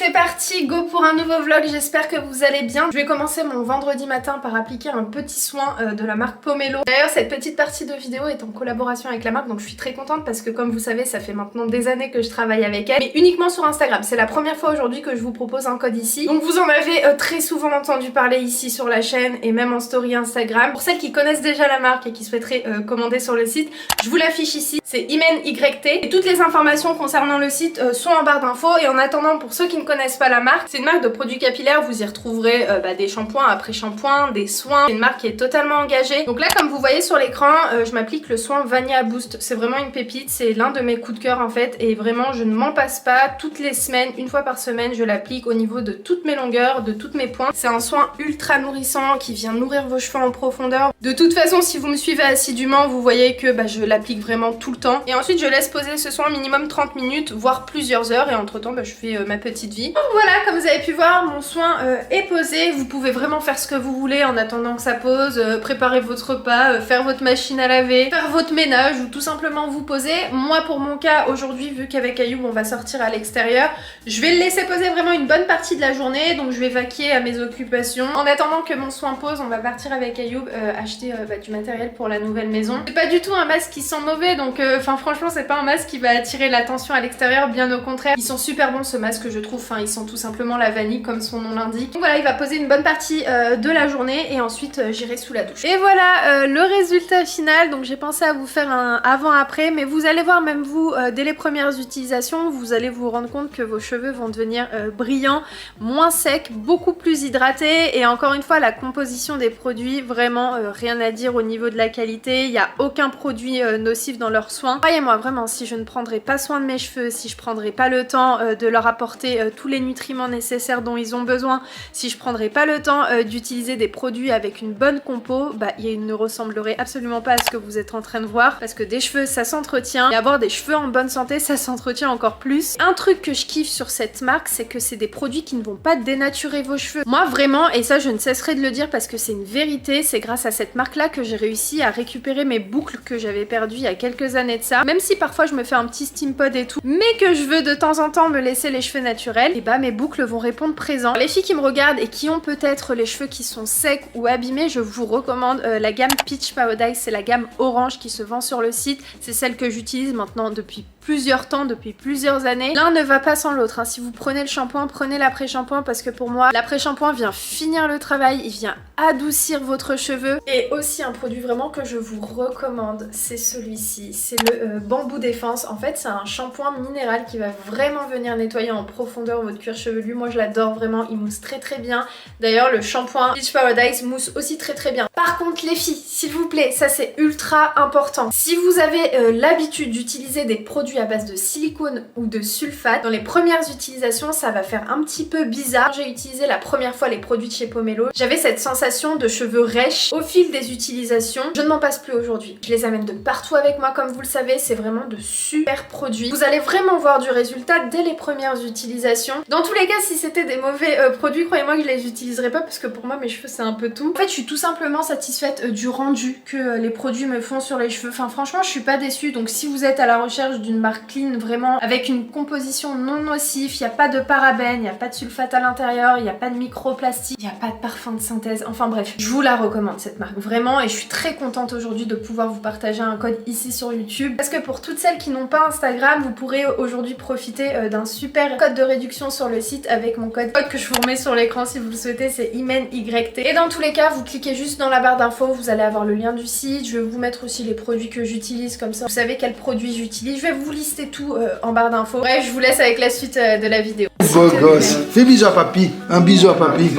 C'est parti, go pour un nouveau vlog, j'espère que vous allez bien. Je vais commencer mon vendredi matin par appliquer un petit soin de la marque Pomelo. D'ailleurs cette petite partie de vidéo est en collaboration avec la marque, donc je suis très contente parce que comme vous savez ça fait maintenant des années que je travaille avec elle, mais uniquement sur Instagram. C'est la première fois aujourd'hui que je vous propose un code ici. Donc vous en avez très souvent entendu parler ici sur la chaîne et même en story Instagram. Pour celles qui connaissent déjà la marque et qui souhaiteraient commander sur le site, je vous l'affiche ici, c'est ImenYT et toutes les informations concernant le site sont en barre d'infos. Et en attendant, pour ceux qui ne connaissent pas la marque, c'est une marque de produits capillaires, vous y retrouverez des shampoings après shampoing, des soins. C'est une marque qui est totalement engagée. Donc là comme vous voyez sur l'écran, je m'applique le soin Vanilla Boost, c'est vraiment une pépite, c'est l'un de mes coups de cœur en fait et vraiment je ne m'en passe pas. Toutes les semaines, une fois par semaine, je l'applique au niveau de toutes mes longueurs, de toutes mes pointes. C'est un soin ultra nourrissant qui vient nourrir vos cheveux en profondeur. De toute façon si vous me suivez assidûment, vous voyez que je l'applique vraiment tout le temps. Et ensuite je laisse poser ce soin minimum 30 minutes voire plusieurs heures et entre temps je fais ma petite vie. Donc voilà, comme vous avez pu voir, mon soin est posé. Vous pouvez vraiment faire ce que vous voulez en attendant que ça pose, préparer votre repas, faire votre machine à laver, faire votre ménage ou tout simplement vous poser. Moi pour mon cas aujourd'hui, vu qu'avec Ayoub on va sortir à l'extérieur, je vais le laisser poser vraiment une bonne partie de la journée, donc je vais vaquer à mes occupations. En attendant que mon soin pose, on va partir avec Ayoub acheter du matériel pour la nouvelle maison. C'est pas du tout un masque qui sent mauvais, donc franchement c'est pas un masque qui va attirer l'attention à l'extérieur, bien au contraire. Ils sont super bons ce masque je trouve, ils sont tout simplement la vanille comme son nom l'indique. Donc voilà, il va poser une bonne partie de la journée et ensuite j'irai sous la douche. Et voilà le résultat final. Donc j'ai pensé à vous faire un avant-après, mais vous allez voir même vous dès les premières utilisations, vous allez vous rendre compte que vos cheveux vont devenir brillants, moins secs, beaucoup plus hydratés. Et encore une fois la composition des produits, vraiment rien à dire au niveau de la qualité. Il n'y a aucun produit nocif dans leurs soins. Croyez-moi vraiment, si je ne prendrais pas soin de mes cheveux, si je prendrais pas le temps de leur apporter tous les nutriments nécessaires dont ils ont besoin, si je prendrais pas le temps d'utiliser des produits avec une bonne compo, ils ne ressembleraient absolument pas à ce que vous êtes en train de voir, parce que des cheveux ça s'entretient et avoir des cheveux en bonne santé ça s'entretient encore plus. Un truc que je kiffe sur cette marque, c'est que c'est des produits qui ne vont pas dénaturer vos cheveux. Moi vraiment, et ça je ne cesserai de le dire parce que c'est une vérité, c'est grâce à cette marque là que j'ai réussi à récupérer mes boucles que j'avais perdues il y a quelques années de ça. Même si parfois je me fais un petit steam pod et tout, mais que je veux de temps en temps me laisser les cheveux naturels, et mes boucles vont répondre présent. Les filles qui me regardent et qui ont peut-être les cheveux qui sont secs ou abîmés, je vous recommande la gamme Peach Paradise, c'est la gamme orange qui se vend sur le site, c'est celle que j'utilise maintenant depuis plusieurs temps, depuis plusieurs années. L'un ne va pas sans l'autre, si vous prenez le shampoing, prenez l'après-shampoing parce que pour moi l'après-shampoing vient finir le travail, il vient adoucir votre cheveu. Et aussi un produit vraiment que je vous recommande, c'est celui-ci, c'est le Bamboo Défense. En fait c'est un shampoing minéral qui va vraiment venir nettoyer en profondeur votre cuir chevelu. Moi je l'adore vraiment, il mousse très très bien. D'ailleurs le shampoing Peach Paradise mousse aussi très très bien. Par contre les filles, s'il vous plaît, ça c'est ultra important. Si vous avez l'habitude d'utiliser des produits à base de silicone ou de sulfate, dans les premières utilisations ça va faire un petit peu bizarre. J'ai utilisé la première fois les produits de chez Pomelo, j'avais cette sensation de cheveux rêches. Au fil des utilisations, je ne m'en passe plus aujourd'hui. Je les amène de partout avec moi comme vous le savez, c'est vraiment de super produits. Vous allez vraiment voir du résultat dès les premières utilisations. Dans tous les cas, si c'était des mauvais produits, croyez-moi que je les utiliserai pas parce que pour moi mes cheveux c'est un peu tout. En fait je suis tout simplement satisfaite du rendu que les produits me font sur les cheveux. Franchement je suis pas déçue, donc si vous êtes à la recherche d'une marque clean vraiment avec une composition non nocive, il n'y a pas de parabènes, il n'y a pas de sulfate à l'intérieur, il n'y a pas de microplastique, il n'y a pas de parfum de synthèse, enfin bref, je vous la recommande cette marque vraiment et je suis très contente aujourd'hui de pouvoir vous partager un code ici sur YouTube parce que pour toutes celles qui n'ont pas Instagram, vous pourrez aujourd'hui profiter d'un super code de réduction sur le site avec mon code que je vous remets sur l'écran si vous le souhaitez, c'est ImenYT. Et dans tous les cas, vous cliquez juste dans la barre d'infos, vous allez avoir le lien du site, je vais vous mettre aussi les produits que j'utilise comme ça vous savez quels produits j'utilise, je vais vous lister tout en barre d'infos. Bref, je vous laisse avec la suite de la vidéo. Beau gosse, fais bisou à papy, un bisou à papy,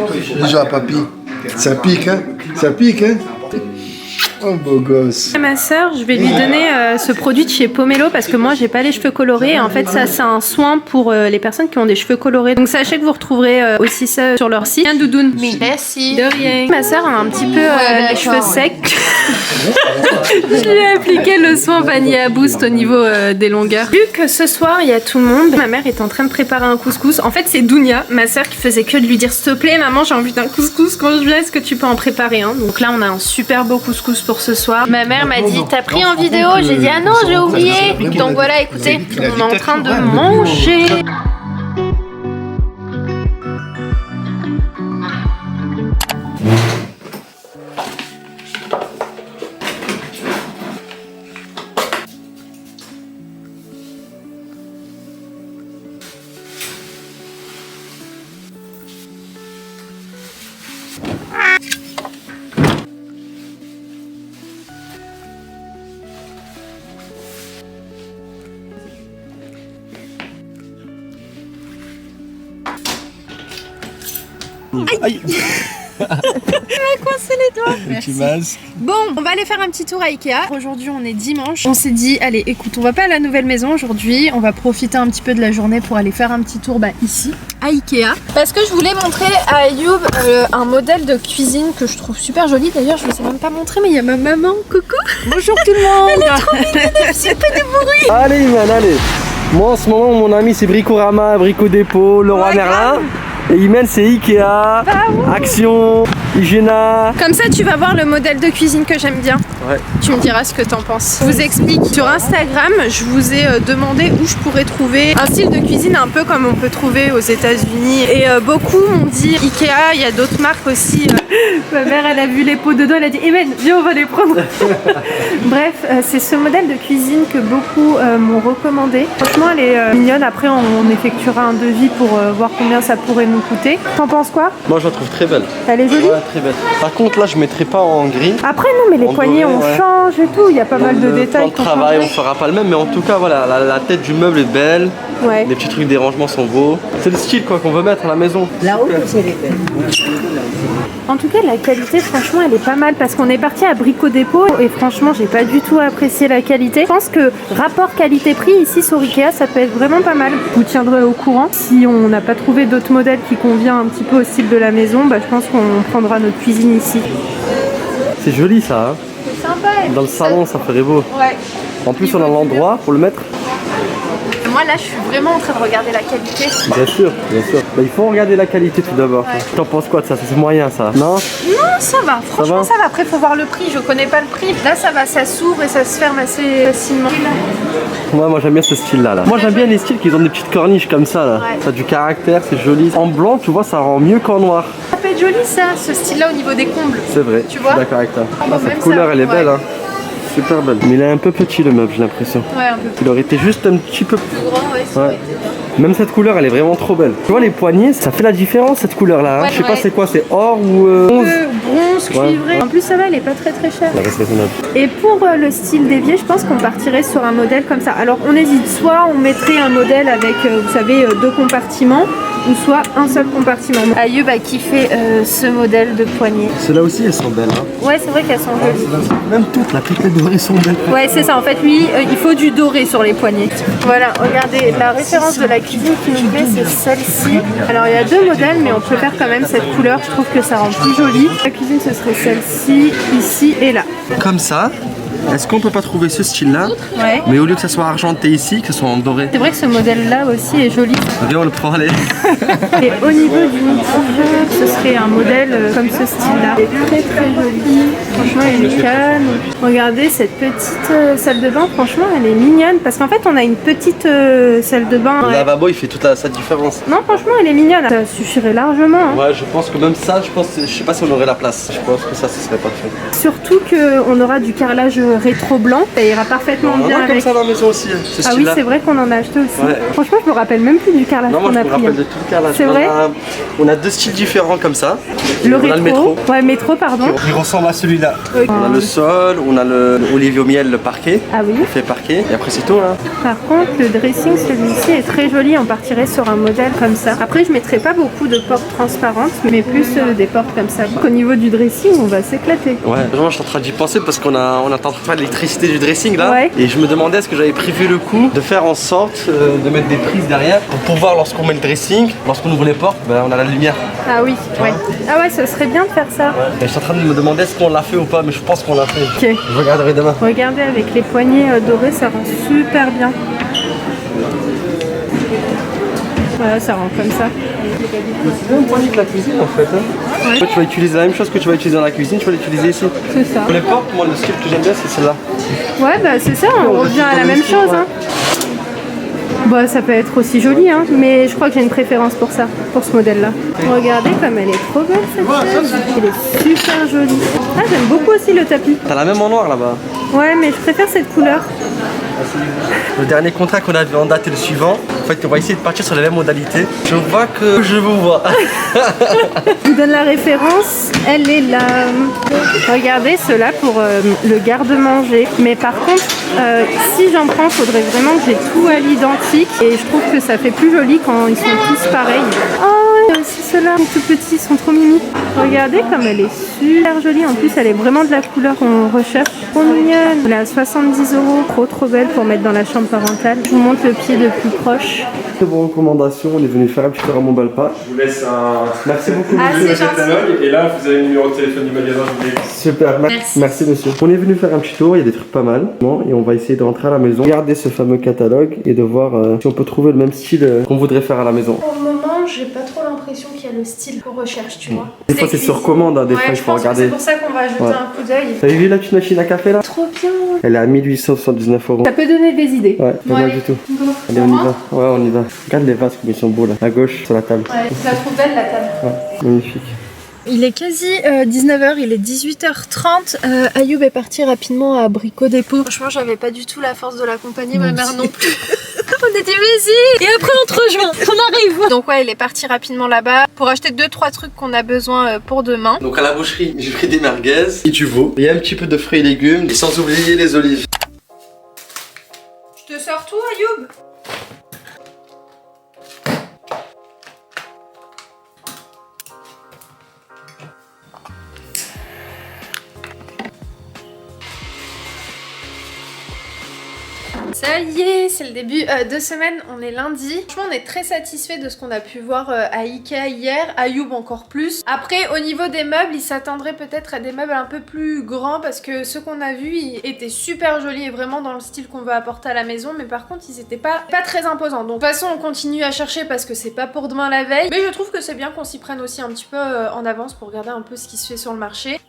bisou à papy. Ça pique hein, ça pique hein. Oh beau gosse. Ma soeur, je vais lui donner ce produit de chez Pomelo parce que moi j'ai pas les cheveux colorés et en fait ça c'est un soin pour les personnes qui ont des cheveux colorés. Donc sachez que vous retrouverez aussi ça sur leur site. Tiens doudoune. Merci. De rien. Ma soeur a un petit peu les cheveux secs. Je lui ai appliqué le soin Vanilla Boost au niveau des longueurs. Vu que ce soir il y a tout le monde, ma mère est en train de préparer un couscous. En fait c'est Dounia, ma soeur, qui faisait que de lui dire s'il te plaît maman j'ai envie d'un couscous quand je viens, est-ce que tu peux en préparer un? Donc là on a un super beau couscous pour ce soir. Ma mère m'a dit t'as pris en vidéo, j'ai dit ah non j'ai oublié. Donc voilà écoutez, on est en train de manger. Aïe. Il m'a coincé les doigts. Petit masque. Bon, on va aller faire un petit tour à Ikea. Aujourd'hui, on est dimanche. On s'est dit, allez, écoute, on va pas à la nouvelle maison aujourd'hui. On va profiter un petit peu de la journée pour aller faire un petit tour ici, à Ikea. Parce que je voulais montrer à Ayoub un modèle de cuisine que je trouve super joli. D'ailleurs, je ne vous ai même pas montré, mais il y a ma maman. Coucou. Bonjour tout le monde. Elle est trop mignonne, elle fait pas de bruit. Allez, Iman, allez. Moi, en ce moment, mon ami, c'est Bricorama, Brico Dépôt, Leroy Merlin. Et Imen, c'est Ikea, Action, Igena. Comme ça, tu vas voir le modèle de cuisine que j'aime bien. Ouais. Tu me diras ce que t'en penses. Je vous explique. Sur Instagram, je vous ai demandé où je pourrais trouver un style de cuisine un peu comme on peut trouver aux États-Unis. Et beaucoup m'ont dit Ikea, il y a d'autres marques aussi. Ma mère, elle a vu les pots dedans, elle a dit Imen, viens, on va les prendre. Bref, c'est ce modèle de cuisine que beaucoup m'ont recommandé. Franchement, elle est mignonne. Après, on effectuera un devis pour voir combien ça pourrait nous coûter. T'en penses quoi? Moi, je la trouve très belle. Elle est jolie? Ouais, très belle. Par contre, là, je mettrai pas en gris. Après, non, mais les poignées, on change et tout. Il y a pas mal de détails. Le travail, on fera pas le même, mais en tout cas, voilà, la tête du meuble est belle. Ouais. Les petits trucs des rangements sont beaux. C'est le style quoi qu'on veut mettre à la maison. La haute aussi, elle est belle. En tout cas, la qualité, franchement, elle est pas mal parce qu'on est parti à Brico Dépôt et franchement, j'ai pas du tout apprécié la qualité. Je pense que rapport qualité-prix ici sur Ikea, ça peut être vraiment pas mal. Je vous tiendrai au courant. Si on n'a pas trouvé d'autres modèles qui convient un petit peu au style de la maison, je pense qu'on prendra notre cuisine ici. C'est joli ça. Hein. C'est sympa. Dans le salon, ça ferait beau. Ouais. En plus, on a l'endroit pour le mettre. Moi là je suis vraiment en train de regarder la qualité. Bien sûr, bien sûr. Il faut regarder la qualité tout d'abord. Ouais. T'en penses quoi de ça? C'est moyen ça? Non? Non, ça va, franchement ça va. Après faut voir le prix, je connais pas le prix. Là ça va, ça s'ouvre et ça se ferme assez facilement. Ouais, moi j'aime bien ce style là. Moi j'aime bien les styles qui ont des petites corniches comme ça là. Ouais. Ça a du caractère, c'est joli. En blanc tu vois ça rend mieux qu'en noir. Ça peut être joli ça, ce style là au niveau des combles. C'est vrai, Tu je vois? suis d'accord avec toi. Bon, Cette même couleur ça, elle est belle ouais. hein. Super belle. Mais il est un peu petit le meuble j'ai l'impression. Ouais, un peu plus Il aurait été juste un petit peu plus grand, ouais, ça aurait été bien. Même cette couleur elle est vraiment trop belle. Tu vois les poignées ça fait la différence cette couleur là. Hein. Ouais, Je sais pas ouais. c'est quoi, c'est or ou bronze. Bronze, cuivré. Ouais. En plus ça va, elle est pas très chère. Ça reste raisonnable. Et pour le style dévié, je pense qu'on partirait sur un modèle comme ça. Alors on hésite, soit on mettrait un modèle avec, vous savez, 2 compartiments, ou soit un seul compartiment. Ayoub a kiffé ce modèle de poignée. Ceux-là aussi elles sont belles. Hein. Ouais, c'est vrai qu'elles sont jolies. Même toutes, là, toutes les dorées sont belles. Ouais, c'est ça. En fait, lui, il faut du doré sur les poignées. Voilà, regardez, la référence de la cuisine qui nous plaît, c'est celle-ci. Alors, il y a 2 modèles, mais on préfère quand même cette couleur. Je trouve que ça rend plus joli. La cuisine, ce serait celle-ci, ici et là. Comme ça, est-ce qu'on peut pas trouver ce style-là? Ouais. Mais au lieu que ça soit argenté ici, que ce soit en doré. C'est vrai que ce modèle-là aussi est joli. Viens, on le prend, allez. Et au niveau du mitigeur, ce serait un modèle comme ce style-là. Il est très joli. Franchement, il est calme. Regardez cette petite salle de bain. Franchement, elle est mignonne. Parce qu'en fait, on a une petite salle de bain. Le lavabo, il fait toute sa différence. Non, franchement, elle est mignonne. Ça suffirait largement. Hein. Ouais, je pense que même ça, je sais pas si on aurait la place. Je pense que ça, ce serait parfait. Surtout qu'on aura du carrelage rétro blanc. Ça ira parfaitement On en bien a comme avec. ça dans la maison aussi, ce Ah oui, style-là. c'est vrai qu'on en a acheté aussi. Ouais. Franchement, je me rappelle même plus du carrelage Non, moi qu'on je a me pris. rappelle de tout le carrelage. C'est vrai? On a 2 styles différents comme ça. Le on a le métro. Ouais, métro, pardon. Il ressemble à celui-là. Ok. On a le sol, on a le olivier au miel, le parquet. Ah oui. On fait parquet et après c'est tout hein. Par contre, le dressing, celui-ci est très joli. On partirait sur un modèle comme ça. Après, je mettrais pas beaucoup de portes transparentes, mais plus des portes comme ça. Donc, au niveau du dressing, on va s'éclater. Ouais, vraiment je suis en train d'y penser parce qu'on est en train de faire l'électricité du dressing là. Ouais. Et je me demandais est-ce que j'avais prévu le coup de faire en sorte de mettre des prises derrière pour pouvoir lorsqu'on met le dressing, lorsqu'on ouvre les portes, on a la lumière. Ah oui, ouais. Ah ouais, ce serait bien de faire ça. Et je suis en train de me demander est-ce qu'on l'a fait ou pas, mais je pense qu'on l'a fait. Ok. Je regarderai demain. Regardez, avec les poignées dorées, ça rend super bien. Voilà, ça rend comme ça. C'est bien le poignet de la cuisine en fait. Hein. Ouais. Toi, tu vas utiliser la même chose que tu vas utiliser dans la cuisine, tu vas l'utiliser ici. C'est ça. Pour les portes, moi le style que j'aime bien c'est celle-là. Ouais, bah c'est ça, on revient à la même chose. Hein. Bah, ça peut être aussi joli, hein, mais je crois que j'ai une préférence pour ça, pour ce modèle-là. Regardez comme elle est trop belle cette chaise. Elle est super jolie. Ah, j'aime beaucoup aussi le tapis. T'as la même en noir là-bas. Ouais, mais je préfère cette couleur. Le dernier contrat qu'on avait en date est le suivant. En fait, on va essayer de partir sur les mêmes modalités. Je vois que je vous vois. Je vous donne la référence, elle est là. Regardez cela pour le garde-manger. Mais par contre, si j'en prends, il faudrait vraiment que j'ai tout à l'identique. Et je trouve que ça fait plus joli quand ils sont tous pareils. Oh, aussi ceux-là, tout petits, ils sont trop mimi. Regardez comme elle est super jolie. En plus, elle est vraiment de la couleur qu'on recherche. Trop mignonne. Elle est à 70 €. Trop belle pour mettre dans la chambre parentale. Je vous montre le pied de plus proche. De vos recommandations, on est venu faire un petit tour à Montbalpa. Je vous laisse un. Merci beaucoup. Ah, monsieur. c'est gentil. Et là, vous avez le numéro de téléphone du magasin. Je vous laisse. Super, merci monsieur. On est venu faire un petit tour, il y a des trucs pas mal. Bon, et on va essayer de rentrer à la maison, regarder ce fameux catalogue et de voir si on peut trouver le même style qu'on voudrait faire à la maison. Pour le moment, j'ai pas trop l'impression qu'il y a le style qu'on recherche, tu vois. Des fois c'est sur commande, hein, des fois il faut regarder. C'est pour ça qu'on va jeter un coup d'œil. T'as vu la petite machine à café là? Trop bien. Elle est à 1879 €. Ça peut donner des idées. Ouais, pas mal du tout. Go. Allez, on y va. Ouais, on y va. Regarde les vases comme ils sont beaux là, à gauche sur la table. Ouais, je la trouve belle la table. Ouais, magnifique. Il est quasi 19h, il est 18h30. Ayoub est parti rapidement à Brico Dépôt. Franchement, j'avais pas du tout la force de l'accompagner, ma mère non plus. On a dit vas-y. Et après on te rejoint, on arrive. Donc ouais, il est parti rapidement là-bas pour acheter 2-3 trucs qu'on a besoin pour demain. Donc à la boucherie, j'ai pris des merguez et du veau. Il y a un petit peu de fruits et légumes et sans oublier les olives. Je te sors tout, Ayoub? Ça y est, c'est le début de semaine, on est lundi. Franchement, on est très satisfait de ce qu'on a pu voir à Ikea hier, Ayoub encore plus. Après, au niveau des meubles, il s'attendrait peut-être à des meubles un peu plus grands parce que ceux qu'on a vus, ils étaient super jolis et vraiment dans le style qu'on veut apporter à la maison, mais par contre, ils étaient pas très imposants. Donc de toute façon, on continue à chercher parce que c'est pas pour demain la veille. Mais je trouve que c'est bien qu'on s'y prenne aussi un petit peu en avance pour regarder un peu ce qui se fait sur le marché.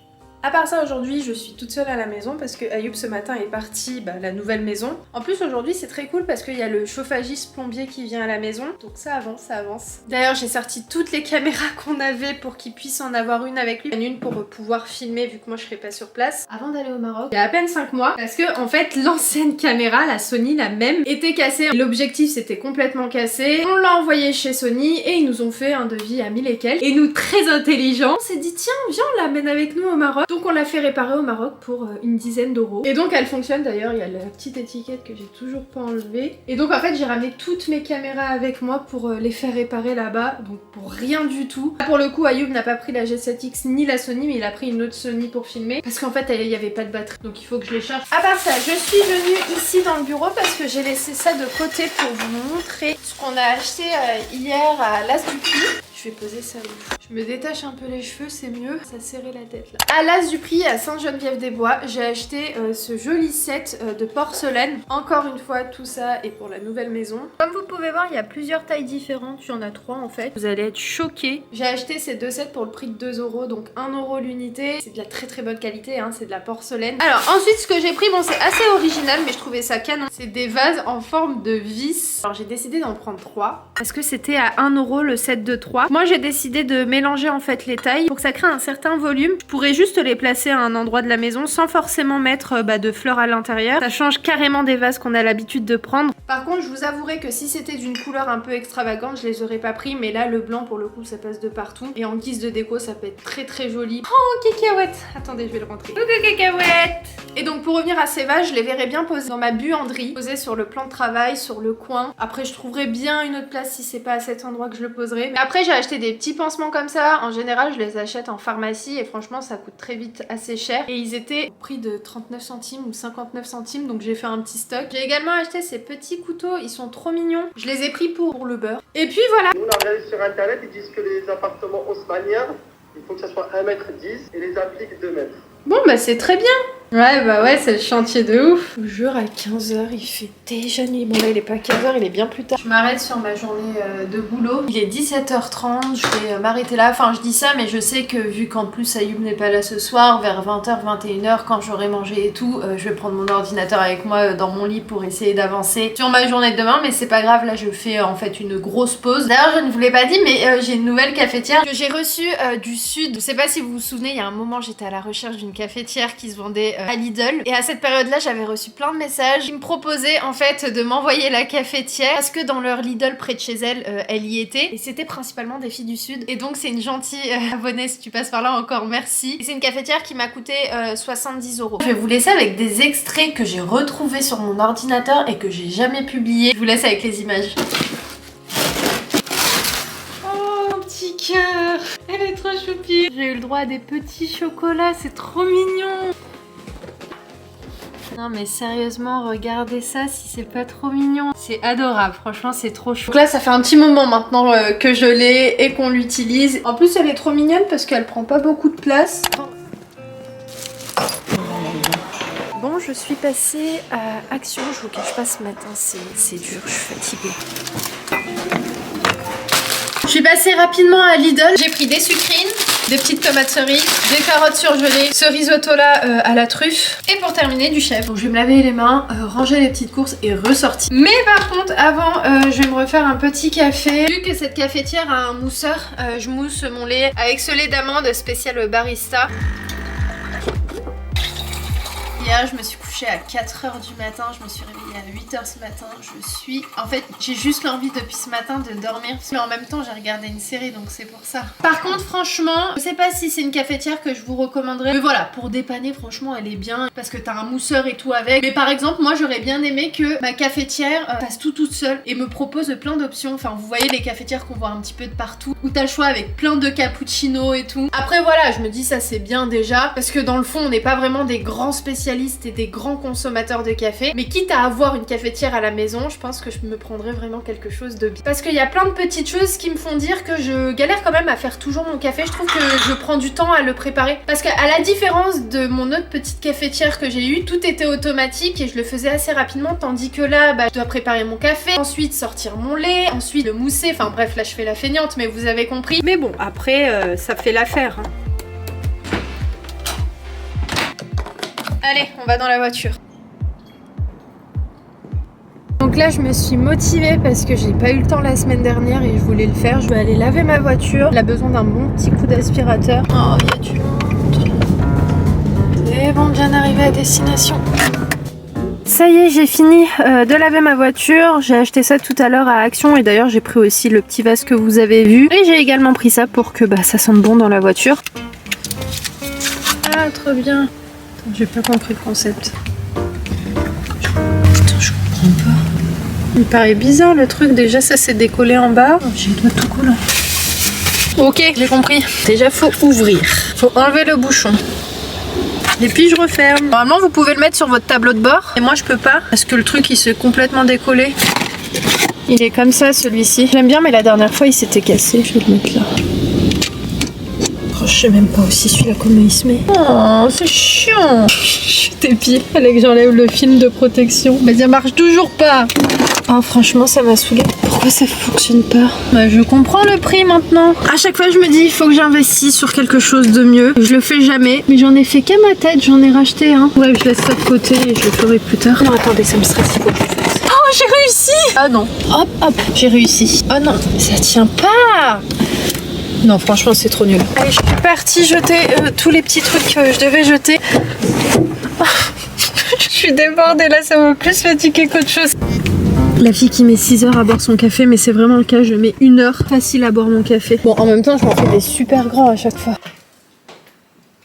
À part ça, aujourd'hui, je suis toute seule à la maison parce que Ayoub ce matin est parti à la nouvelle maison. En plus, aujourd'hui, c'est très cool parce qu'il y a le chauffagiste plombier qui vient à la maison. Donc ça avance, ça avance. D'ailleurs, j'ai sorti toutes les caméras qu'on avait pour qu'il puisse en avoir une avec lui. Une pour pouvoir filmer vu que moi je serai pas sur place. Avant d'aller au Maroc, il y a à peine 5 mois. Parce que en fait, l'ancienne caméra, la Sony, la même, était cassée. L'objectif s'était complètement cassé. On l'a envoyé chez Sony et ils nous ont fait un devis à 1000 et quelques. Et nous, très intelligents, on s'est dit tiens, viens, on l'amène avec nous au Maroc. Donc on l'a fait réparer au Maroc pour une dizaine d'euros. Et donc elle fonctionne d'ailleurs, il y a la petite étiquette que j'ai toujours pas enlevée. Et donc en fait j'ai ramené toutes mes caméras avec moi pour les faire réparer là-bas. Donc pour rien du tout. Pour le coup Ayoub n'a pas pris la G7X ni la Sony, mais il a pris une autre Sony pour filmer. Parce qu'en fait il n'y avait pas de batterie. Donc il faut que je les charge. À part ça, je suis venue ici dans le bureau parce que j'ai laissé ça de côté pour vous montrer ce qu'on a acheté hier à l'As du Prix. Je vais poser ça où? Je me détache un peu les cheveux, c'est mieux. Ça serrait la tête là. À l'As du Prix, à Sainte-Geneviève-des-Bois, j'ai acheté ce joli set de porcelaine. Encore une fois, tout ça est pour la nouvelle maison. Comme vous pouvez voir, il y a plusieurs tailles différentes. Il y en a 3 en fait. Vous allez être choqués. J'ai acheté ces 2 sets pour le prix de 2 €, donc 1 € l'unité. C'est de la très bonne qualité, hein, c'est de la porcelaine. Alors ensuite, ce que j'ai pris, bon c'est assez original, mais je trouvais ça canon. C'est des vases en forme de vis. Alors j'ai décidé d'en prendre 3 parce que c'était à 1 € le set de 3. Moi j'ai décidé de mélanger en fait les tailles pour que ça crée un certain volume. Je pourrais juste les placer à un endroit de la maison sans forcément mettre de fleurs à l'intérieur. Ça change carrément des vases qu'on a l'habitude de prendre. Par contre, je vous avouerai que si c'était d'une couleur un peu extravagante, je les aurais pas pris, mais là le blanc pour le coup ça passe de partout et en guise de déco ça peut être très joli. Oh cacahuète. Attendez, je vais le rentrer. Coucou cacahuète. Et donc pour revenir à ces vases, je les verrais bien posés dans ma buanderie, posés sur le plan de travail, sur le coin. Après je trouverai bien une autre place si c'est pas à cet endroit que je le poserai. Mais après j'ai acheté des petits pansements comme ça. En général je les achète en pharmacie et franchement ça coûte très vite assez cher. Et ils étaient au prix de 39 centimes ou 59 centimes, donc j'ai fait un petit stock. J'ai également acheté ces petits couteaux, ils sont trop mignons. Je les ai pris pour le beurre. Et puis voilà. Nous on a regardé sur internet, ils disent que les appartements haussmanniens, il faut que ça soit 1,10 m et les appliques 2 mètres. Bon bah c'est très bien. Ouais bah ouais, c'est le chantier de ouf. Je vous jure, à 15h il fait déjà nuit. Bon là il est pas 15h, il est bien plus tard. Je m'arrête sur ma journée de boulot. Il est 17h30, je vais m'arrêter là. Enfin je dis ça mais je sais que vu qu'en plus Ayoub n'est pas là ce soir, vers 20h, 21h quand j'aurai mangé et tout, je vais prendre mon ordinateur avec moi dans mon lit pour essayer d'avancer sur ma journée de demain. Mais c'est pas grave, là je fais en fait une grosse pause. D'ailleurs je ne vous l'ai pas dit mais j'ai une nouvelle cafetière que j'ai reçue du sud. Je sais pas si vous vous souvenez, il y a un moment j'étais à la recherche d'une cafetière qui se vendait à Lidl et à cette période là j'avais reçu plein de messages qui me proposaient en fait de m'envoyer la cafetière parce que dans leur Lidl près de chez elle, elle y était et c'était principalement des filles du sud et donc c'est une gentille abonnée, si tu passes par là encore merci. C'est une cafetière qui m'a coûté 70 €. Je vais vous laisser avec des extraits que j'ai retrouvés sur mon ordinateur et que j'ai jamais publiés. Je vous laisse avec les images. Oh, un petit petit cœur. Elle est trop choupie. J'ai eu le droit à des petits chocolats, c'est trop mignon. Non mais sérieusement, regardez ça si c'est pas trop mignon. C'est adorable, franchement c'est trop chou. Donc là ça fait un petit moment maintenant que je l'ai et qu'on l'utilise. En plus elle est trop mignonne parce qu'elle prend pas beaucoup de place. Bon, je suis passée à Action, je vous cache pas ce matin, c'est dur, je suis fatiguée. Je suis passée rapidement à Lidl, j'ai pris des sucrines, des petites tomates cerises, des carottes surgelées, ce risotto là à la truffe et pour terminer du chef. Donc je vais me laver les mains, ranger les petites courses et ressortir. Mais par contre avant je vais me refaire un petit café. Vu que cette cafetière a un mousseur, je mousse mon lait avec ce lait d'amande spécial barista. Hier, je me suis couchée à 4h du matin, je me suis réveillée à 8h ce matin. En fait, j'ai juste l'envie depuis ce matin de dormir. Mais en même temps, j'ai regardé une série, donc c'est pour ça. Par contre, franchement, je sais pas si c'est une cafetière que je vous recommanderais. Mais voilà, pour dépanner, franchement, elle est bien. Parce que t'as un mousseur et tout avec. Mais par exemple, moi, j'aurais bien aimé que ma cafetière fasse tout toute seule et me propose plein d'options. Enfin, vous voyez les cafetières qu'on voit un petit peu de partout. Où t'as le choix avec plein de cappuccinos et tout. Après, voilà, je me dis ça, c'est bien déjà. Parce que dans le fond, on n'est pas vraiment des grands spécialistes et des grands consommateurs de café, mais quitte à avoir une cafetière à la maison, je pense que je me prendrais vraiment quelque chose de bien. Parce qu'il y a plein de petites choses qui me font dire que je galère quand même à faire toujours mon café. Je trouve que je prends du temps à le préparer. Parce qu'à la différence de mon autre petite cafetière que j'ai eue, tout était automatique et je le faisais assez rapidement, tandis que là, je dois préparer mon café, ensuite sortir mon lait, ensuite le mousser, enfin bref, là je fais la feignante, mais vous avez compris. Mais bon, après, ça fait l'affaire, hein. Allez, on va dans la voiture. Donc là, je me suis motivée parce que j'ai pas eu le temps la semaine dernière et je voulais le faire. Je vais aller laver ma voiture. Elle a besoin d'un bon petit coup d'aspirateur. Oh, il y a du monde. C'est bon, bien arrivé à destination. Ça y est, j'ai fini de laver ma voiture. J'ai acheté ça tout à l'heure à Action et d'ailleurs, j'ai pris aussi le petit vase que vous avez vu. Et j'ai également pris ça pour que ça sente bon dans la voiture. Ah, trop bien. J'ai pas compris le concept. Putain, je comprends pas. Il me paraît bizarre le truc. Déjà, ça s'est décollé en bas. Oh, j'ai les doigts tout collants. Ok, j'ai compris. Déjà, faut ouvrir. Faut enlever le bouchon. Et puis, je referme. Normalement, vous pouvez le mettre sur votre tableau de bord. Et moi, je peux pas. Parce que le truc, il s'est complètement décollé. Il est comme ça, celui-ci. J'aime bien, mais la dernière fois, il s'était cassé. Je vais le mettre là. Je sais même pas aussi celui-là comment il se met. Oh, c'est chiant. Je t'épile. Fallait que j'enlève le film de protection. Mais ça marche toujours pas. Oh, franchement, ça m'a saoulée. Pourquoi ça fonctionne pas? Je comprends le prix maintenant. À chaque fois, je me dis, il faut que j'investisse sur quelque chose de mieux. Je le fais jamais. Mais j'en ai fait qu'à ma tête. J'en ai racheté un. Ouais, je laisse ça de côté et je le ferai plus tard. Non, attendez, ça me stresse. Il faut que je fasse. Oh, j'ai réussi. Ah non. Hop, hop, j'ai réussi. Oh non, ça tient pas. Non, franchement, c'est trop nul. Allez, je suis partie jeter tous les petits trucs que je devais jeter. Je suis débordée là, ça m'a plus fatiguée qu'autre chose. La fille qui met 6 heures à boire son café, mais c'est vraiment le cas, je mets 1 heure facile à boire mon café. Bon, en même temps, je m'en fais des super grands à chaque fois.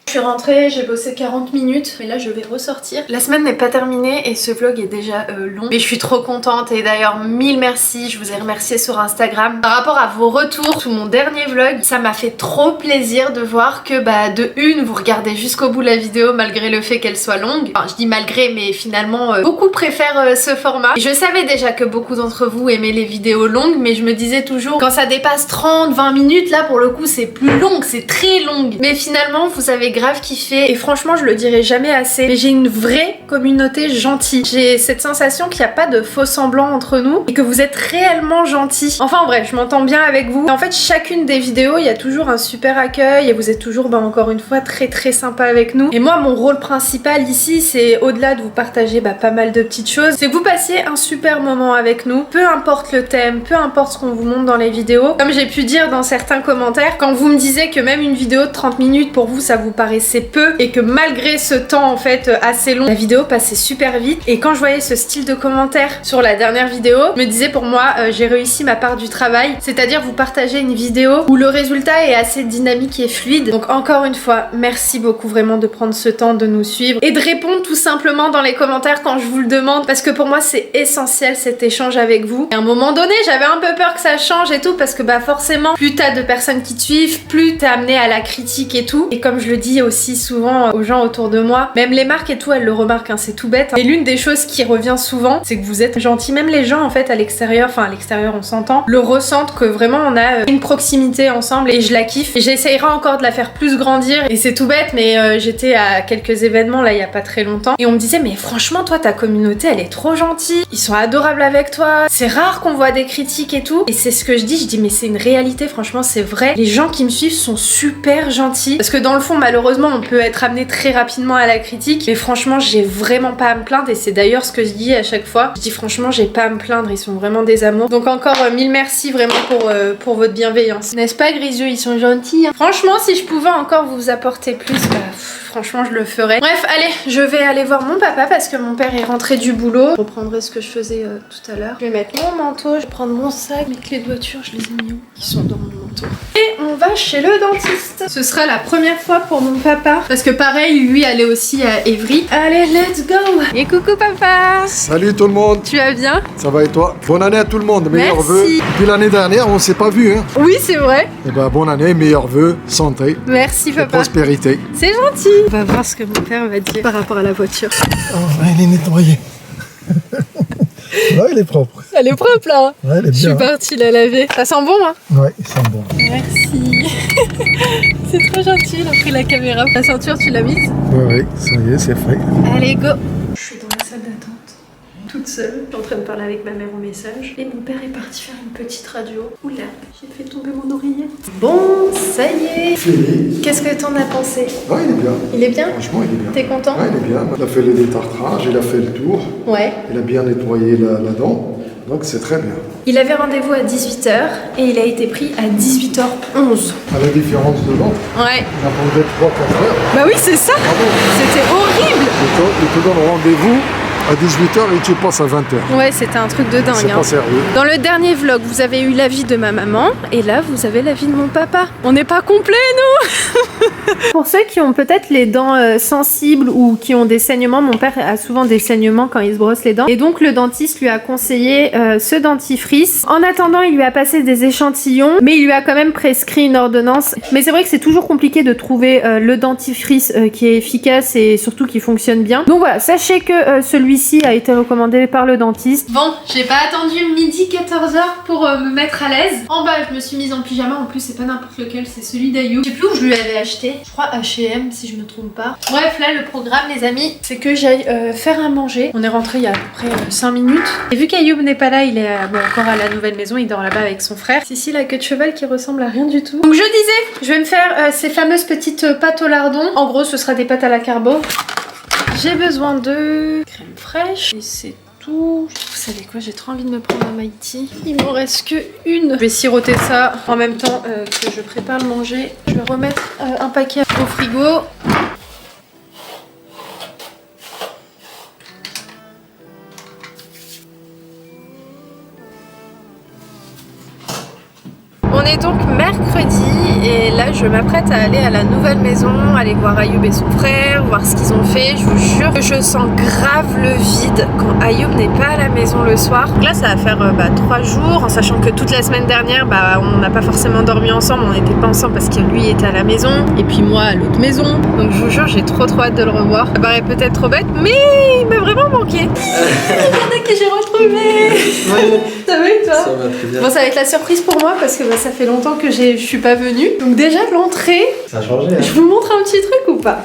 Je suis rentrée, j'ai bossé 40 minutes, mais là je vais ressortir. La semaine n'est pas terminée et ce vlog est déjà long. Mais je suis trop contente et d'ailleurs mille merci, je vous ai remercié sur Instagram. Par rapport à vos retours sous mon dernier vlog, ça m'a fait trop plaisir de voir que de une, vous regardez jusqu'au bout la vidéo malgré le fait qu'elle soit longue. Enfin, je dis malgré, mais finalement beaucoup préfèrent ce format. Et je savais déjà que beaucoup d'entre vous aimaient les vidéos longues, mais je me disais toujours, quand ça dépasse 30-20 minutes, là pour le coup c'est plus long, c'est très long. Mais finalement, vous avez grave kiffé et franchement je le dirai jamais assez, mais j'ai une vraie communauté gentille. J'ai cette sensation qu'il n'y a pas de faux semblants entre nous et que vous êtes réellement gentils. Enfin bref, je m'entends bien avec vous. En fait, chacune des vidéos, il y a toujours un super accueil et vous êtes toujours encore une fois très sympa avec nous. Et moi, mon rôle principal ici, c'est au-delà de vous partager pas mal de petites choses, c'est que vous passiez un super moment avec nous, peu importe le thème, peu importe ce qu'on vous montre dans les vidéos. Comme j'ai pu dire dans certains commentaires, quand vous me disiez que même une vidéo de 30 minutes pour vous ça vous paraît paraissait peu et que malgré ce temps en fait assez long, la vidéo passait super vite. Et quand je voyais ce style de commentaire sur la dernière vidéo, je me disais pour moi j'ai réussi ma part du travail, c'est-à-dire vous partager une vidéo où le résultat est assez dynamique et fluide. Donc encore une fois, merci beaucoup vraiment de prendre ce temps de nous suivre et de répondre tout simplement dans les commentaires quand je vous le demande, parce que pour moi c'est essentiel cet échange avec vous. Et à un moment donné j'avais un peu peur que ça change et tout, parce que bah forcément plus t'as de personnes qui te suivent, plus t'es amené à la critique et tout. Et comme je le dis aussi souvent aux gens autour de moi, même les marques et tout elles le remarquent, hein, c'est tout bête, hein. Et l'une des choses qui revient souvent, c'est que vous êtes gentils. Même les gens en fait à l'extérieur, enfin à l'extérieur on s'entend, le ressentent, que vraiment on a une proximité ensemble et je la kiffe. Et j'essayerai encore de la faire plus grandir. Et c'est tout bête, mais j'étais à quelques événements là il y a pas très longtemps et on me disait mais franchement toi ta communauté elle est trop gentille, ils sont adorables avec toi, c'est rare qu'on voit des critiques et tout. Et c'est ce que je dis mais c'est une réalité, franchement c'est vrai, les gens qui me suivent sont super gentils, parce que dans le fond malheureusement on peut être amené très rapidement à la critique, mais franchement j'ai vraiment pas à me plaindre. Et c'est d'ailleurs ce que je dis à chaque fois, je dis franchement j'ai pas à me plaindre, ils sont vraiment des amours. Donc encore mille merci vraiment pour votre bienveillance, n'est-ce pas Griseux, ils sont gentils, hein. Franchement si je pouvais encore vous apporter plus, bah franchement je le ferais. Bref allez, je vais aller voir mon papa parce que mon père est rentré du boulot. Je reprendrai ce que je faisais tout à l'heure. Je vais mettre mon manteau, je vais prendre mon sac, mes clés de voiture, je les ai mis où? Ils sont dans mon manteau. Et on va chez le dentiste. Ce sera la première fois pour mon papa, parce que pareil lui allait aussi à Évry. Allez let's go. Et coucou papa. Salut tout le monde. Tu vas bien? Ça va et toi? Bonne année à tout le monde, meilleurs Merci. vœux. Depuis l'année dernière on s'est pas vu, hein. Oui c'est vrai. Et ben bonne année, meilleurs vœux, santé, Merci et papa. prospérité. C'est gentil. On va voir ce que mon père va dire par rapport à la voiture. Oh, elle est nettoyée. Ouais, elle est propre. Elle est propre là. Ouais, elle est Je suis bien. partie la laver. Ça sent bon hein? Ouais, ils sont bons. Merci. C'est trop gentil, il a pris la caméra. La ceinture tu l'as mise? Ouais, ça y est, c'est fait. Allez go. Je suis dans la salle d'attente, toute seule. Je suis en train de parler avec ma mère au message. Et mon père est parti faire une petite radio. Oula, j'ai fait tomber mon oreiller. Bon, ça y est. Fini. Qu'est-ce que t'en as pensé? Ouais, il est bien. Il est bien? Franchement, il est bien. T'es content? Ouais, il est bien. Il a fait le détartrage, il a fait le tour. Ouais. Il a bien nettoyé la dent. Donc c'est très bien. Il avait rendez-vous à 18h et il a été pris à 18h11. À la différence de dent, Ouais. il a pendant 3-4 heures. Bah oui, c'est ça. C'était horrible. Il te donne rendez-vous à 18h et tu passes à 20h. Ouais, c'était un truc de dingue. C'est hein. pas sérieux. Dans le dernier vlog, vous avez eu l'avis de ma maman et là, vous avez l'avis de mon papa. On n'est pas complet, nous. Pour ceux qui ont peut-être les dents sensibles ou qui ont des saignements, mon père a souvent des saignements quand il se brosse les dents. Et donc, le dentiste lui a conseillé ce dentifrice. En attendant, il lui a passé des échantillons, mais il lui a quand même prescrit une ordonnance. Mais c'est vrai que c'est toujours compliqué de trouver le dentifrice qui est efficace et surtout qui fonctionne bien. Donc voilà, sachez que celui-ci a été recommandé par le dentiste. Bon, j'ai pas attendu midi 14h pour me mettre à l'aise. En bas, je me suis mise en pyjama. En plus, c'est pas n'importe lequel, c'est celui d'Ayoub. Je sais plus où je lui avais acheté. Je crois H&M si je me trompe pas. Bref, là, le programme, les amis, c'est que j'aille faire à manger. On est rentré il y a à peu près 5 minutes. Et vu qu'Ayoub n'est pas là, il est encore à la nouvelle maison. Il dort là-bas avec son frère. C'est ici la queue de cheval qui ressemble à rien du tout. Donc je disais, je vais me faire ces fameuses petites pâtes au lardon. En gros, ce sera des pâtes à la carbo. J'ai besoin de crème fraîche et c'est tout. Vous savez quoi, j'ai trop envie de me prendre un Mighty. Il m'en reste que une. Je vais siroter ça en même temps que je prépare le manger. Je vais remettre un paquet au frigo. On est donc mercredi et là je m'apprête à aller à la nouvelle maison, aller voir Ayoub et son frère, voir ce qu'ils ont fait. Je vous jure que je sens grave le vide quand Ayoub n'est pas à la maison le soir. Donc là ça va faire 3 jours, en sachant que toute la semaine dernière on n'a pas forcément dormi ensemble, on n'était pas ensemble parce que lui était à la maison et puis moi à l'autre maison. Donc je vous jure j'ai trop hâte de le revoir. Ça paraît peut-être trop bête mais il m'a vraiment manqué. Regardez que j'ai retrouvé. Ça va et toi? Ça va très bien. Bon, ça va être la surprise pour moi parce que ça fait longtemps que je suis pas venue. Donc déjà l'entrée, Ça a changé, hein. je vous montre un petit truc ou pas?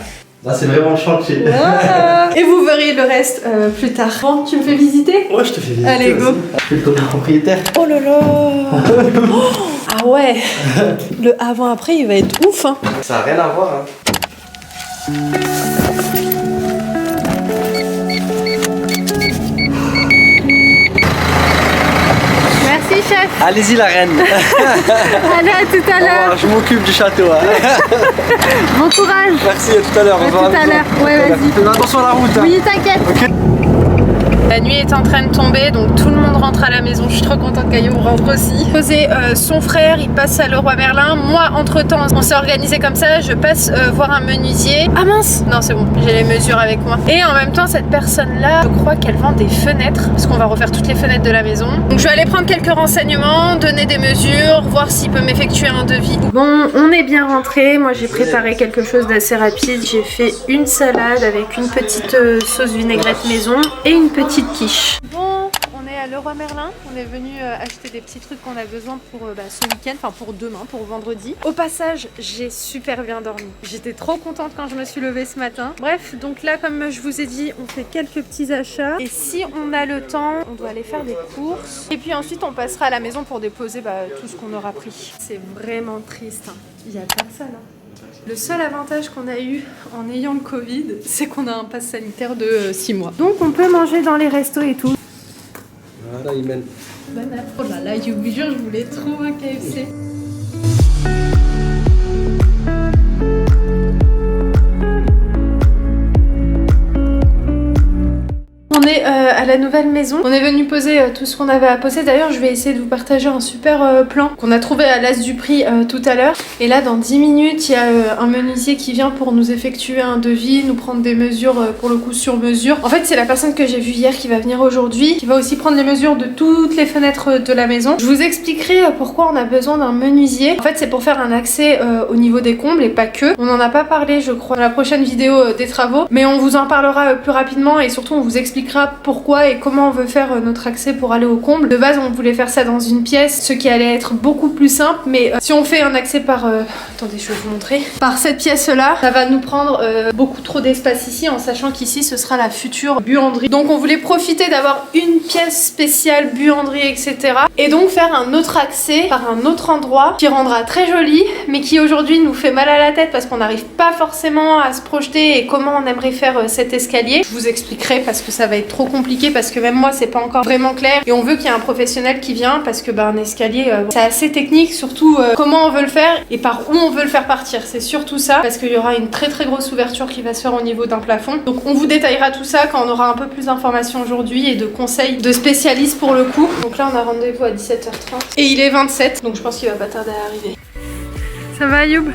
Là, c'est vraiment chantier. Voilà. Et vous verrez le reste plus tard. Bon, tu me fais visiter? Ouais, je te fais visiter. Allez, go. aussi. Je fais le tour du propriétaire. Oh là là. Oh, ah ouais. Le avant-après, il va être ouf, hein. Ça n'a rien à voir, hein. Merci, chef. Allez-y la reine. Allez, à tout à l'heure. Je m'occupe du château. Bon courage. Merci, à tout à l'heure. À tout à l'heure. Ouais, vas-y. Fais attention à la route. Oui, t'inquiète. Okay. La nuit est en train de tomber, donc tout le monde rentre à la maison. Je suis trop contente qu'Ayoub rentre aussi. Posé son frère, il passe à Leroy Merlin. Moi, entre temps, on s'est organisé comme ça. Je passe voir un menuisier. Ah mince! Non, c'est bon, j'ai les mesures avec moi. Et en même temps, cette personne-là, je crois qu'elle vend des fenêtres, parce qu'on va refaire toutes les fenêtres de la maison. Donc je vais aller prendre quelques renseignements, donner des mesures, voir s'il peut m'effectuer un devis. Bon, on est bien rentré. Moi, j'ai préparé quelque chose d'assez rapide. J'ai fait une salade avec une petite sauce vinaigrette maison et une petite quiche. Bon, on est à Leroy Merlin, on est venu acheter des petits trucs qu'on a besoin pour ce week-end, enfin pour demain, pour vendredi. Au passage, j'ai super bien dormi. J'étais trop contente quand je me suis levée ce matin. Bref, donc là, comme je vous ai dit, on fait quelques petits achats. Et si on a le temps, on doit aller faire des courses. Et puis ensuite, on passera à la maison pour déposer tout ce qu'on aura pris. C'est vraiment triste, hein. Il n'y a personne, hein. Le seul avantage qu'on a eu en ayant le Covid, c'est qu'on a un pass sanitaire de 6 mois. Donc on peut manger dans les restos et tout. Voilà, Imen. Oh là là, je vous jure, je voulais trop un KFC. On est à la nouvelle maison. On est venu poser tout ce qu'on avait à poser. D'ailleurs, je vais essayer de vous partager un super plan qu'on a trouvé à l'As du Prix tout à l'heure. Et là, dans 10 minutes, il y a un menuisier qui vient pour nous effectuer un devis, nous prendre des mesures pour le coup sur mesure. En fait, c'est la personne que j'ai vue hier qui va venir aujourd'hui, qui va aussi prendre les mesures de toutes les fenêtres de la maison. Je vous expliquerai pourquoi on a besoin d'un menuisier. En fait, c'est pour faire un accès au niveau des combles et pas que. On n'en a pas parlé, je crois, dans la prochaine vidéo des travaux, mais on vous en parlera plus rapidement et surtout on vous expliquera pourquoi et comment on veut faire notre accès pour aller au comble. De base, on voulait faire ça dans une pièce, ce qui allait être beaucoup plus simple, mais si on fait un accès par... attendez, je vais vous montrer. Par cette pièce-là, ça va nous prendre beaucoup trop d'espace ici, en sachant qu'ici, ce sera la future buanderie. Donc on voulait profiter d'avoir une pièce spéciale buanderie, etc. Et donc faire un autre accès par un autre endroit qui rendra très joli, mais qui aujourd'hui nous fait mal à la tête parce qu'on n'arrive pas forcément à se projeter et comment on aimerait faire cet escalier. Je vous expliquerai parce que ça va être trop compliqué, parce que même moi c'est pas encore vraiment clair et on veut qu'il y ait un professionnel qui vient parce que un escalier c'est assez technique, surtout comment on veut le faire et par où on veut le faire partir, c'est surtout ça, parce qu'il y aura une très grosse ouverture qui va se faire au niveau d'un plafond. Donc on vous détaillera tout ça quand on aura un peu plus d'informations aujourd'hui et de conseils de spécialistes pour le coup. Donc là on a rendez-vous à 17h30 et il est 27, donc je pense qu'il va pas tarder à arriver. Ça va Ayoub?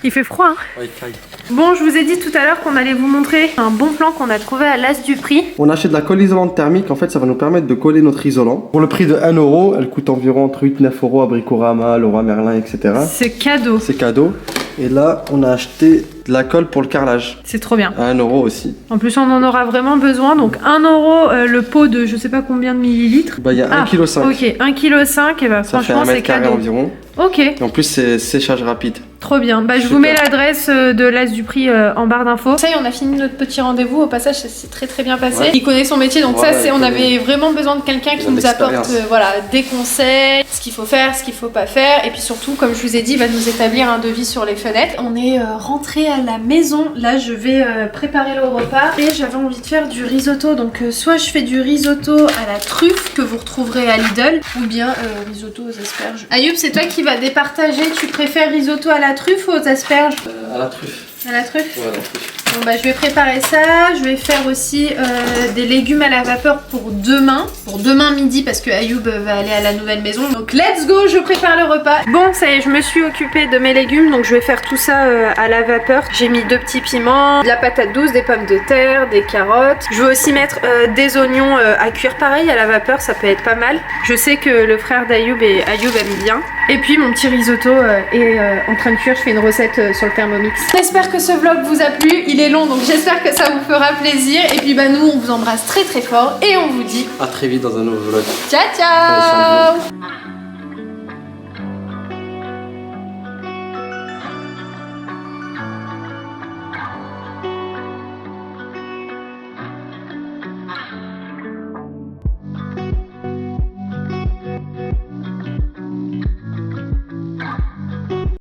Il fait froid, hein? Ouais, caille. Bon, je vous ai dit tout à l'heure qu'on allait vous montrer un bon plan qu'on a trouvé à l'As du Prix. On achète de la colle isolante thermique, en fait ça va nous permettre de coller notre isolant. Pour le prix de 1 €, elle coûte environ entre 8 et 9 € à Bricorama, Leroy Merlin, etc. C'est cadeau. C'est cadeau. Et là, on a acheté de la colle pour le carrelage. C'est trop bien. À 1 € aussi. En plus, on en aura vraiment besoin. Donc 1 € le pot de je sais pas combien de millilitres. Bah, il y a 1,5 kg. Ok, 1,5 kg, et bah franchement, c'est cadeau. Environ. Ok. Et en plus, c'est séchage rapide. Trop bien. Bah, je vous mets l'adresse de l'As du Prix en barre d'infos. Ça y est, on a fini notre petit rendez-vous. Au passage, ça s'est très bien passé. Ouais. Il connaît son métier, donc ça, c'est, on avait vraiment besoin de quelqu'un qui nous apporte voilà, des conseils, ce qu'il faut faire, ce qu'il faut pas faire. Et puis surtout, comme je vous ai dit, il va nous établir un devis sur les fenêtres. On est rentré à la maison. Là, je vais préparer le repas. Et j'avais envie de faire du risotto. Donc, soit je fais du risotto à la truffe que vous retrouverez à Lidl, ou bien risotto aux asperges. Ayoub, c'est toi qui vas départager. Tu préfères risotto à la truffe ou aux asperges? À la truffe. À la truffe? Ouais, à la truffe. Bon bah je vais préparer ça, je vais faire aussi des légumes à la vapeur pour demain midi parce que Ayoub va aller à la nouvelle maison. Donc let's go, je prépare le repas. Bon ça y est, je me suis occupée de mes légumes, donc je vais faire tout ça à la vapeur. J'ai mis 2 petits piments, de la patate douce, des pommes de terre, des carottes. Je vais aussi mettre des oignons à cuire pareil à la vapeur, ça peut être pas mal. Je sais que le frère d'Ayoub et Ayoub aiment bien. Et puis mon petit risotto est en train de cuire, je fais une recette sur le Thermomix. J'espère que ce vlog vous a plu, il est long donc j'espère que ça vous fera plaisir. Et puis bah nous on vous embrasse très fort et on vous dit à très vite dans un nouveau vlog. Ciao ciao.